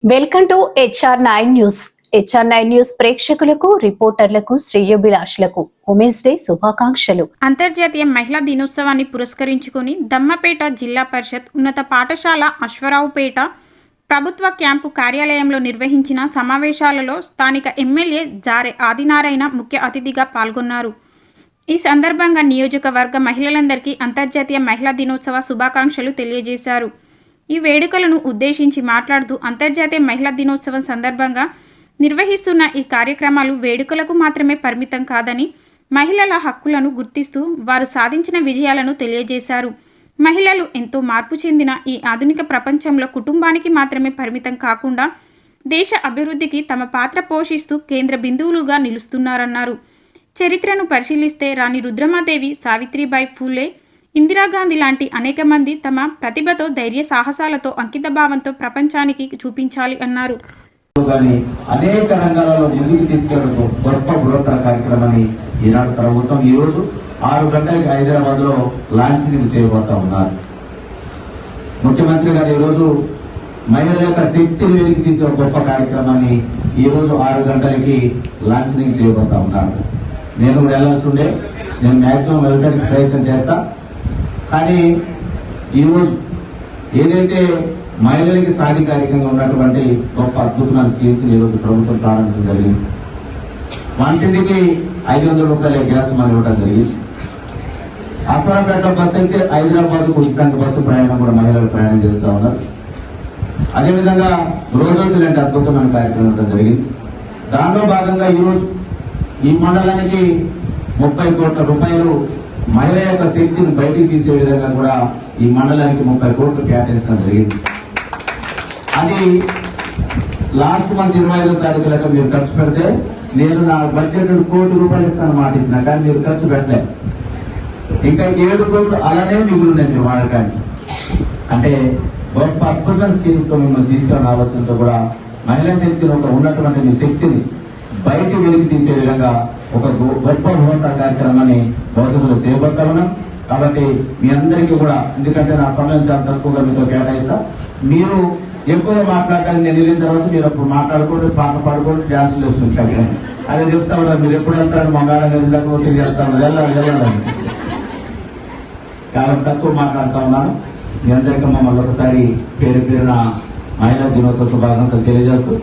Welcome to HR9 news. HR9 news ప్రేక్షకులకు, రిపోర్టర్లకు, శ్రేయోభిలాషులకు women's day శుభాకాంక్షలు. అంతర్జాతీయ మహిళా దినోత్సవాన్ని పురస్కరించుకొని దమ్మపేట జిల్లా పరిషత్ ఉన్నత పాఠశాల అశ్వరావుపేట ప్రభుత్వ క్యాంపు కార్యాలయంలో నిర్వహించిన సమావేశాలలో స్థానిక ఎమ్మెల్యే జారె ఆదినారాయణ ముఖ్య అతిథిగా పాల్గొన్నారు. ఈ సందర్భంగా నియోజకవర్గ మహిళలందరికీ అంతర్జాతీయ మహిళా దినోత్సవ శుభాకాంక్షలు తెలియజేశారు. ఈ వేడుకలను ఉద్దేశించి మాట్లాడుతూ అంతర్జాతీయ మహిళా దినోత్సవం సందర్భంగా నిర్వహిస్తున్న ఈ కార్యక్రమాలు వేడుకలకు మాత్రమే పరిమితం కాదని, మహిళల హక్కులను గుర్తిస్తూ వారు సాధించిన విజయాలను తెలియజేశారు. మహిళలు ఎంతో మార్పు చెందిన ఈ ఆధునిక ప్రపంచంలో కుటుంబానికి మాత్రమే పరిమితం కాకుండా దేశ అభివృద్ధికి తమ పాత్ర పోషిస్తూ కేంద్ర బిందువులుగా నిలుస్తున్నారన్నారు. చరిత్రను పరిశీలిస్తే రాణి రుద్రమాదేవి, సావిత్రిబాయి ఫూలే, ఇందిరాగాంధీ లాంటి అనేక మంది తమ ప్రతిభతో, ధైర్య సాహసాలతో, అంకిత భావంతో ప్రపంచానికి చూపించాలి అన్నారు. అనేక రంగాలలో ముందుకు తీసుకెళ్లడం గొప్ప బృహత్తర కార్యక్రమాన్ని ఈనాడు ప్రభుత్వం ఈ రోజు 6 గంటలకి హైదరాబాద్ లో లాంఛనింగ్ చేయబోతా ఉన్నారు. ముఖ్యమంత్రి గారు ఈ రోజు మహిళల యొక్క శక్తిని వెలికి తీసే గొప్ప కార్యక్రమాన్ని ఈ రోజు 6 గంటలకి లాంఛనింగ్ చేయబోతా ఉన్నారు. నేను కూడా వెళ్లాల్సి ఉండే, నేను మాక్సిమం వెళ్ళడానికి ప్రయత్నం చేస్తా. కానీ ఈరోజు ఏదైతే మహిళలకి సాధికారికంగా ఉన్నటువంటి గొప్ప అద్భుతమైన స్కీమ్స్ ఈరోజు ప్రభుత్వం ప్రారంభించడం జరిగింది. వంటింటికి 500 రూపాయల గ్యాస్ మనం ఇవ్వడం జరిగింది. అస్వరాపేట బస్సు అయితే హైదరాబాద్ ఉచితంగా బస్సు ప్రయాణం కూడా మహిళలు ప్రయాణం చేస్తూ ఉన్నారు. అదేవిధంగా రోజులు లాంటి అద్భుతమైన కార్యక్రమం ఇవ్వడం జరిగింది. దానిలో భాగంగా ఈరోజు ఈ మండలానికి 30 కోట్ల రూపాయలు మహిళ యొక్క శక్తిని బయటికి తీసే విధంగా కూడా ఈ మండలానికి 30 కోట్లు కేటాయించడం జరిగింది. అది లాస్ట్ మంత్ 25వ తారీఖు లెక్క మీరు ఖర్చు పెడితే నేను నా బడ్జెట్ 1 కోటి రూపాయలు ఇస్తాను మాట ఇచ్చిన, కానీ మీరు ఖర్చు పెట్టలేదు. ఇంకా 7 కోట్లు అలానే మిగులున్నాయి మీరు వాడకానికి. అంటే గొప్ప అద్భుతమైన స్కీమ్స్ తో మిమ్మల్ని తీసుకుని ఆలోచనతో కూడా మహిళా శక్తిని, ఒక ఉన్నటువంటి మీ శక్తిని బయటికి వెలికి తీసే విధంగా ఒక గొప్ప బృహత్తర కార్యక్రమాన్ని భవిష్యత్తులో చేయబోతా ఉన్నాం. కాబట్టి మీ అందరికీ కూడా, ఎందుకంటే నా సమయం చాలా తక్కువగా మీతో కేటాయిస్తా, మీరు ఎక్కువ మాట్లాడాలి. నేను వెళ్ళిన తర్వాత మీరు అప్పుడు మాట్లాడుకోండి, పాట పాడుకోండి, డ్యాన్సులు వేసుకుంటాను. అదే చెప్తా ఉన్నారు, మీరు ఎప్పుడు వెళ్తారని మా మేడం వెళ్ళాక తిరిగి వెళ్తాను, వెళ్ళాలని. చాలా తక్కువ మాట్లాడుతూ ఉన్నాను. మీ అందరికీ మమ్మల్ని ఒకసారి పేరు పేరున మహిళా దినోత్సవ శుభాకాంక్షలు తెలియజేస్తూ